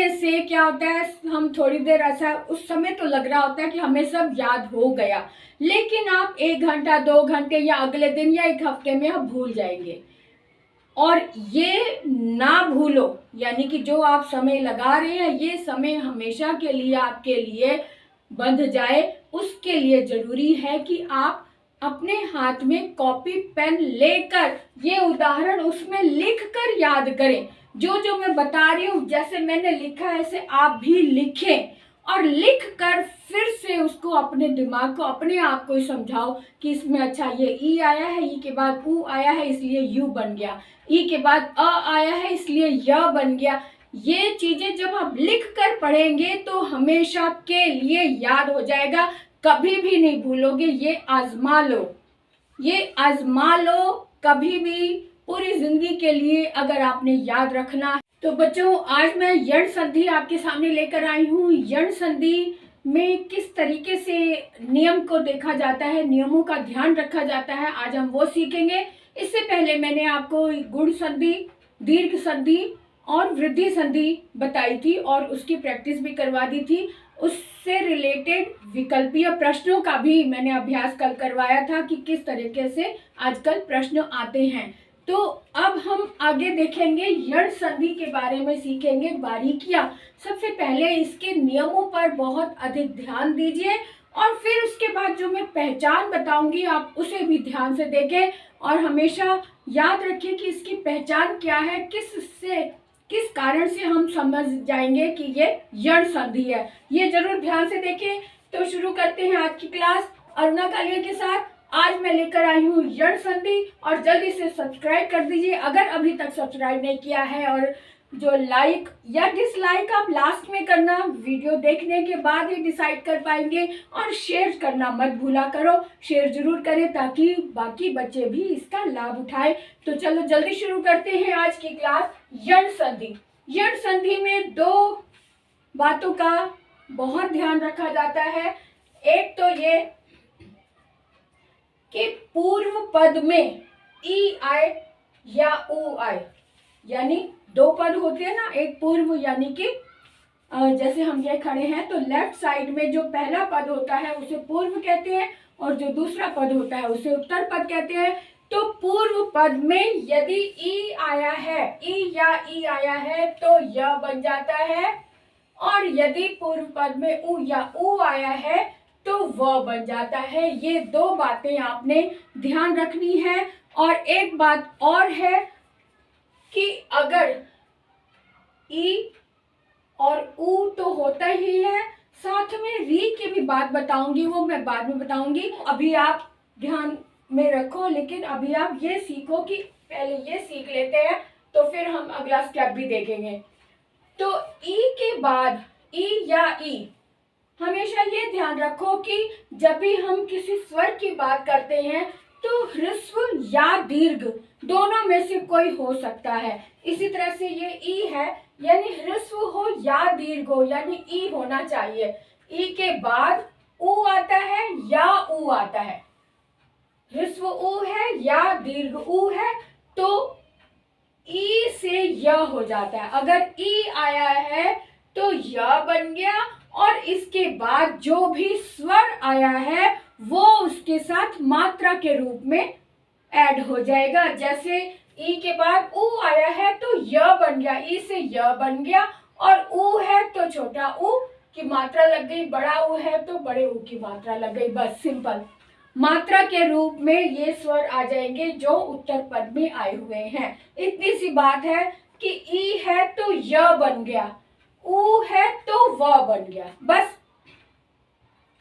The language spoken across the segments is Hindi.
देखने से क्या होता है, हम थोड़ी देर ऐसा उस समय तो लग रहा होता है कि हमें सब याद हो गया, लेकिन आप 1 घंटा 2 घंटे या अगले दिन या 1 हफ्ते में आप भूल जाएंगे। और ये ना भूलो, यानी कि जो आप समय लगा रहे हैं ये समय हमेशा के लिए आपके लिए बंध जाए, उसके लिए जरूरी है कि आप अपने हाथ में कॉपी पेन लेकर ये उदाहरण उसमें लिख कर याद करें। जो जो मैं बता रही हूँ, जैसे मैंने लिखा है ऐसे आप भी लिखें और लिख कर फिर से उसको अपने दिमाग को, अपने आप को समझाओ कि इसमें अच्छा ये ई आया है, ई के बाद ऊ आया है इसलिए यू बन गया, ई के बाद अ आया है इसलिए य बन गया। ये चीजें जब आप लिख कर पढ़ेंगे तो हमेशा के लिए याद हो जाएगा, कभी भी नहीं भूलोगे। ये आजमा लो, ये आजमा लो कभी भी, पूरी जिंदगी के लिए अगर आपने याद रखना। तो बच्चों, आज मैं यण संधि आपके सामने लेकर आई हूँ। यण संधि में किस तरीके से नियम को देखा जाता है, नियमों का ध्यान रखा जाता है, आज हम वो सीखेंगे। इससे पहले मैंने आपको गुण संधि, दीर्घ संधि और वृद्धि संधि बताई थी और उसकी प्रैक्टिस भी करवा दी थी। उससे रिलेटेड विकल्पीय प्रश्नों का भी मैंने अभ्यास कल करवाया था कि किस तरीके से आजकल प्रश्न आते हैं। तो अब हम आगे देखेंगे, यण संधि के बारे में सीखेंगे बारीकियां। सबसे पहले इसके नियमों पर बहुत अधिक ध्यान दीजिए और फिर उसके बाद जो मैं पहचान बताऊंगी आप उसे भी ध्यान से देखें और हमेशा याद रखिए कि इसकी पहचान क्या है, किस कारण से हम समझ जाएंगे कि ये यण संधि है। ये जरूर ध्यान से देखें। तो शुरू करते हैं आज की क्लास अरुणा कालिया के साथ। आज मैं लेकर आई हूँ यण संधि और जल्दी से सब्सक्राइब कर दीजिए अगर अभी तक सब्सक्राइब नहीं किया है, और जो लाइक या डिसलाइक आप लास्ट में करना, वीडियो देखने के बाद ही डिसाइड कर पाएंगे। और शेयर करना मत भूला करो, शेयर जरूर करें ताकि बाकी बच्चे भी इसका लाभ उठाए। तो चलो जल्दी शुरू करते हैं आज की क्लास। यण संधि, यण संधि में दो बातों का बहुत ध्यान रखा जाता है। एक तो ये कि पूर्व पद में ई आए या ऊ आए, यानी दो पद होते हैं ना, एक पूर्व यानी कि जैसे हम ये खड़े हैं तो लेफ्ट साइड में जो पहला पद होता है उसे पूर्व कहते हैं और जो दूसरा पद होता है उसे उत्तर पद कहते हैं। तो पूर्व पद में यदि ई आया है, ई या ई आया है तो य बन जाता है, और यदि पूर्व पद में उ या ऊ आया है तो व बन जाता है। ये दो बातें आपने ध्यान रखनी है। और एक बात और है कि अगर ई और ऊ तो होता ही है, साथ में री की भी बात बताऊंगी, वो मैं बाद में बताऊंगी। अभी आप ध्यान में रखो, लेकिन अभी आप ये सीखो कि पहले ये सीख लेते हैं तो फिर हम अगला स्टेप भी देखेंगे। तो ई के बाद ई या ई, हमेशा ये ध्यान रखो कि जब भी हम किसी स्वर की बात करते हैं तो ह्रस्व या दीर्घ दोनों में से कोई हो सकता है। इसी तरह से ये ई है, यानी ह्रस्व हो या दीर्घ हो, यानी ई होना चाहिए। ई के बाद ऊ आता है या ऊ आता है, ह्रस्व ऊ है या दीर्घ ऊ है तो ई से य हो जाता है। अगर ई आया है तो य बन गया, और इसके बाद जो भी स्वर आया है वो उसके साथ मात्रा के रूप में ऐड हो जाएगा। जैसे ई के बाद ऊ आया है तो य बन गया, ई से य बन गया, और ऊ है तो छोटा ऊ की मात्रा लग गई, बड़ा ऊ है तो बड़े ऊ की मात्रा लग गई। बस सिंपल मात्रा के रूप में ये स्वर आ जाएंगे जो उत्तर पद में आए हुए हैं। इतनी सी बात है कि ई है तो य बन गया, ऊ है तो व बन गया। बस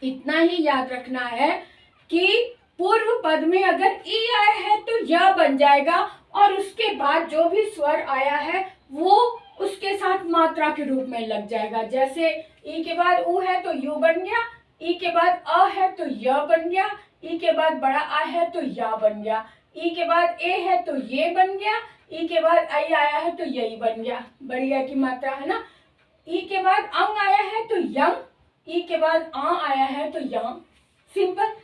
इतना ही याद रखना है कि पूर्व पद में अगर ई आया है तो य बन जाएगा, और उसके बाद जो भी स्वर आया है वो उसके साथ मात्रा के रूप में लग जाएगा। जैसे ई के बाद ऊ है तो यू बन गया, ई के बाद अ है तो य बन गया, ई के बाद बड़ा आ है तो या बन गया, ई के बाद ए है तो ये बन गया, ई के बाद आई आया है तो यही बन गया। बढ़िया की मात्रा है ना। ई के बाद अंग आया है तो यंग, ई के बाद आ आया है तो यंग। सिंपल।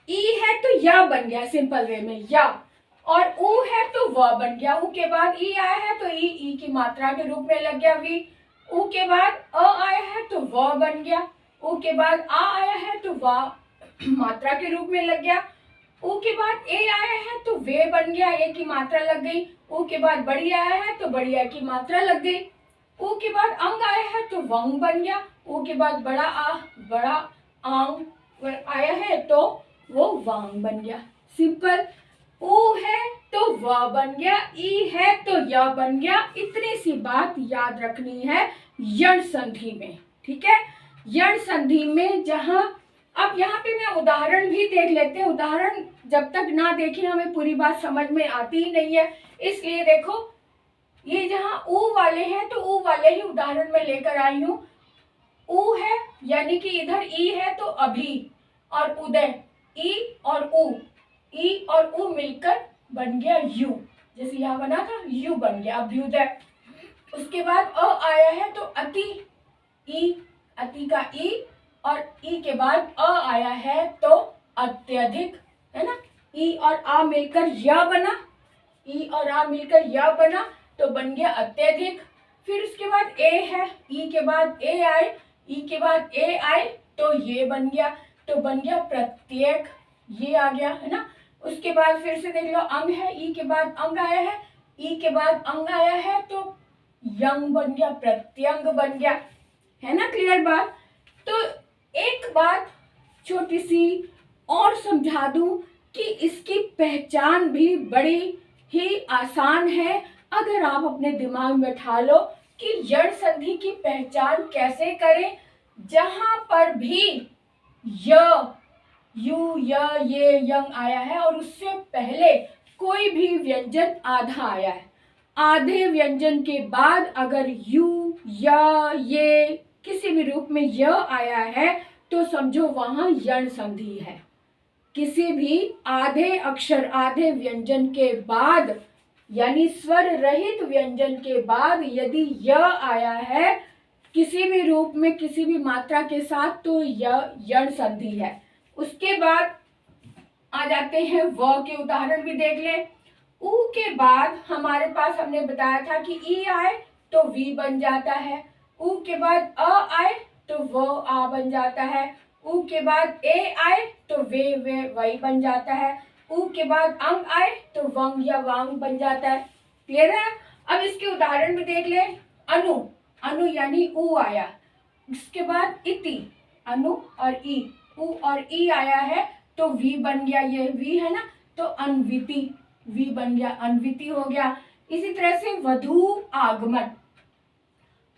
ई है तो या बन गया सिंपल वे में या, और ऊ है तो व बन गया। ऊ के बाद ई आया है तो ई की मात्रा के रूप में लग गया वी। उ के बाद अ आया है तो व बन गया, उ के बाद आ आया है तो वा मात्रा के रूप में लग गया, उ के बाद ए आया है तो वे बन गया, ए की मात्रा लग गई, उ के बाद बड़ी आया है तो बढ़िया की मात्रा लग गई, उ के बाद अंग आया है तो वंग बन गया, उ के बाद बड़ा आंग आया है तो वो वांग बन गया। सिंपल। उ है तो व बन गया, ई है तो य बन गया। इतनी सी बात याद रखनी है यण संधि में, ठीक है। यण संधि में जहां, अब यहाँ पे मैं उदाहरण भी देख लेते हैं। उदाहरण जब तक ना देखें हमें पूरी बात समझ में आती ही नहीं है, इसलिए देखो ये जहाँ उ वाले हैं तो उ वाले ही उदाहरण में लेकर आई हूँ। उ है यानी कि इधर ई है तो अभी और उदय, ई और उ मिलकर बन गया यू, जैसे यहाँ बना था यू बन गया अभ्युदय। उसके बाद अ आया है तो अति, ई अति का ई, और ई के बाद अ आया है तो अत्यधिक, है ना। ई और आ मिलकर य बना, ई और आ मिलकर य बना तो बन गया अत्यधिक। फिर उसके बाद ए है, ई के बाद ए आए, ई के बाद ए आए तो ये बन गया, तो बन गया प्रत्येक, ये आ गया, है ना। उसके बाद फिर से देख लो अंग है, ई के बाद अंग आया है, ई के बाद अंग आया है तो यंग बन गया, प्रत्यंग बन गया, है ना। क्लियर बात। तो एक बात छोटी सी और समझा दूं कि इसकी पहचान भी बड़ी ही आसान है अगर आप अपने दिमाग में बैठा लो कि यण संधि की पहचान कैसे करें। जहां पर भी य, यू, ये, यंग आया है और उससे पहले कोई भी व्यंजन आधा आया है, आधे व्यंजन के बाद अगर यू, ये किसी भी रूप में य आया है तो समझो वहां यण संधि है। किसी भी आधे अक्षर, आधे व्यंजन के बाद यानी स्वर रहित व्यंजन के बाद यदि य आया है किसी भी रूप में किसी भी मात्रा के साथ तो यह यण संधि है। उसके बाद आ जाते हैं व के उदाहरण भी देख ले। उ के बाद हमारे पास हमने बताया था कि ई आए तो वी बन जाता है, उ के बाद अ आए तो वो आ बन जाता है, उ के बाद ए आए तो वे वही बन जाता है, उ के बाद अंग आए तो वंग या वांग बन जाता है। क्लियर है। अब इसके उदाहरण भी देख ले। अनु, अनु यानी उ आया, इसके बाद इति, अनु और ई, उ और ई आया है तो वी बन गया, ये वी है ना, तो अन्विति, वी बन गया, अन्विति हो गया। इसी तरह से वधू आगमन।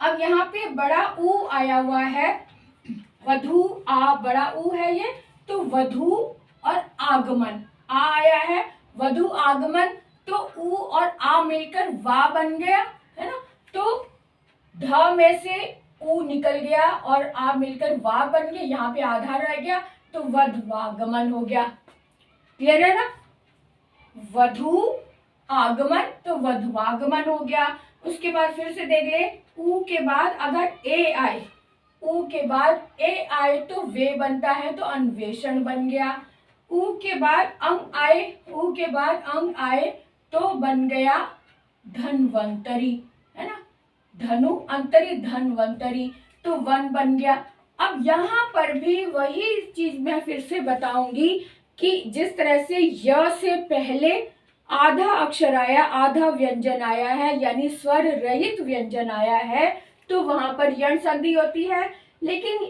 अब यहाँ पे बड़ा उ आया हुआ है, वधू आ बड़ा उ है ये, तो वधू और आगमन, आ आया है, वधू आगमन तो उ और आ मिलकर वा बन गया, है ना। तो ध में से उ निकल गया और आ मिलकर वा बन गया, यहाँ पे आधा रह गया तो वधवागमन हो गया। क्लियर है ना। वधू आगमन तो वधवागमन हो गया। उसके बाद फिर से देख ले, उ के बाद अगर ए आए, उ के बाद ए आए तो वे बनता है तो अन्वेषण बन गया। उ के बाद अंग आए, उ के बाद अंग आए तो बन गया धनवंतरी, है ना। धनु अंतरी धनवंतरी तो वन बन गया। अब यहाँ पर भी वही चीज मैं फिर से बताऊंगी कि जिस तरह से य से पहले आधा अक्षर आया, आधा व्यंजन आया है यानी स्वर रहित व्यंजन आया है तो वहां पर यण संधि होती है। लेकिन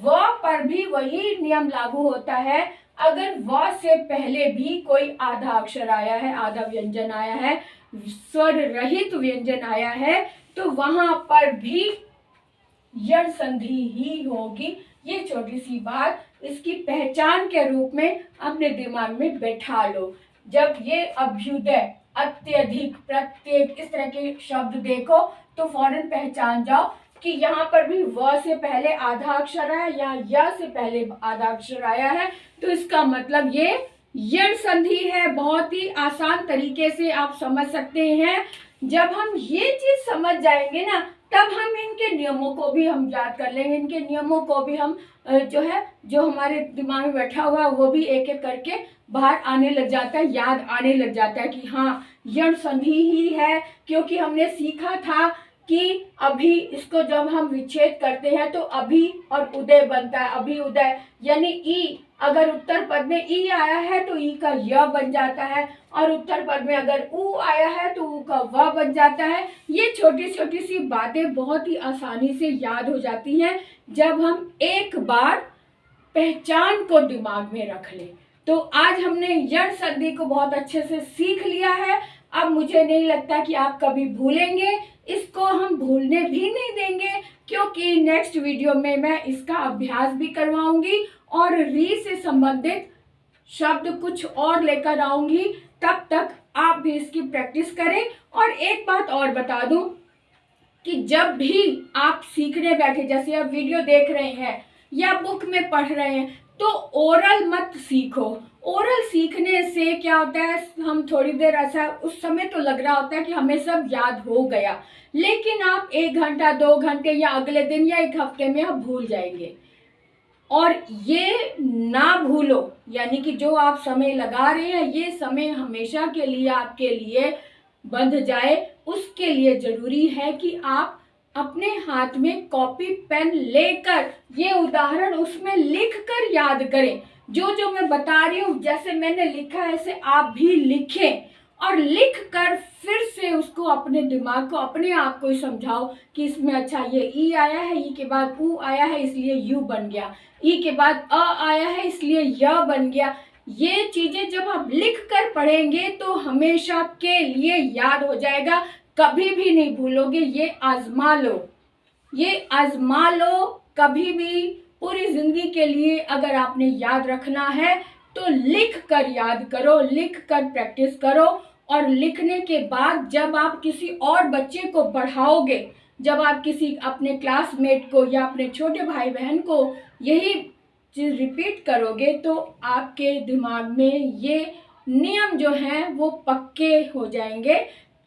व पर भी वही नियम लागू होता है। अगर व से पहले भी कोई आधा अक्षर आया है, आधा व्यंजन आया है, स्वर रहित व्यंजन आया है तो वहां पर भी यण संधि ही होगी। ये छोटी सी बात इसकी पहचान के रूप में अपने दिमाग में बैठा लो। जब ये अभ्युदय, अत्यधिक, प्रत्येक इस तरह के शब्द देखो तो फौरन पहचान जाओ कि यहाँ पर भी व से पहले आधा अक्षर आया या य से पहले आधा अक्षर आया है तो इसका मतलब ये यण संधि है। बहुत ही आसान तरीके से आप समझ सकते हैं। जब हम ये चीज समझ जाएंगे ना तब हम इनके नियमों को भी हम याद कर लेंगे, इनके नियमों को भी हम जो हमारे दिमाग में बैठा हुआ है वो भी एक एक करके बाहर आने लग जाता है, याद आने लग जाता है कि हाँ यण संधि ही है। क्योंकि हमने सीखा था कि अभी इसको जब हम विच्छेद करते हैं तो अभी और उदय बनता है, अभी उदय, यानी ई, अगर उत्तर पद में ई आया है तो ई का य बन जाता है, और उत्तर पद में अगर उ आया है तो उ का व बन जाता है। ये छोटी छोटी सी बातें बहुत ही आसानी से याद हो जाती हैं जब हम एक बार पहचान को दिमाग में रख लें। तो आज हमने यण संधि को बहुत अच्छे से सीख लिया है। अब मुझे नहीं लगता कि आप कभी भूलेंगे, इसको हम भूलने भी नहीं देंगे, क्योंकि नेक्स्ट वीडियो में मैं इसका अभ्यास भी करवाऊंगी और री से संबंधित शब्द कुछ और लेकर आऊंगी। तब तक आप भी इसकी प्रैक्टिस करें। और एक बात और बता दूं कि जब भी आप सीखने बैठे, जैसे आप वीडियो देख रहे हैं या बुक में पढ़ रहे हैं, तो ओरल मत सीखो। ओरल सीखने से क्या होता है, हम थोड़ी देर ऐसा उस समय तो लग रहा होता है कि हमें सब याद हो गया, लेकिन आप 1 घंटा 2 घंटे या अगले दिन या 1 हफ्ते में आप भूल जाएंगे। और ये ना भूलो, यानी कि जो आप समय लगा रहे हैं ये समय हमेशा के लिए आपके लिए बंध जाए, उसके लिए जरूरी है कि आप अपने हाथ में कॉपी पेन लेकर ये उदाहरण उसमें लिखकर याद करें। जो जो मैं बता रही हूँ, जैसे मैंने लिखा है ऐसे आप भी लिखें, और लिख कर फिर से उसको अपने दिमाग को, अपने आप को ही समझाओ कि इसमें अच्छा ये ई आया है, ई के बाद उ आया है इसलिए यू बन गया, ई के बाद अ आया है इसलिए य बन गया। ये चीजें जब आप लिख कर पढ़ेंगे तो हमेशा के लिए याद हो जाएगा, कभी भी नहीं भूलोगे। ये आजमा लो, ये आजमा लो कभी भी, पूरी जिंदगी के लिए अगर आपने याद रखना है तो लिख कर याद करो, लिख कर प्रैक्टिस करो। और लिखने के बाद जब आप किसी और बच्चे को पढ़ाओगे, जब आप किसी अपने क्लासमेट को या अपने छोटे भाई बहन को यही चीज रिपीट करोगे तो आपके दिमाग में ये नियम जो हैं वो पक्के हो जाएंगे,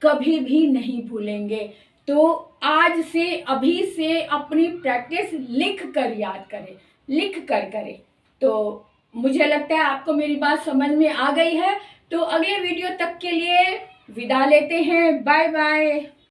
कभी भी नहीं भूलेंगे। तो आज से, अभी से अपनी प्रैक्टिस लिख कर याद करें, लिख कर करें। तो मुझे लगता है आपको मेरी बात समझ में आ गई है। तो अगले वीडियो तक के लिए विदा लेते हैं, बाय बाय।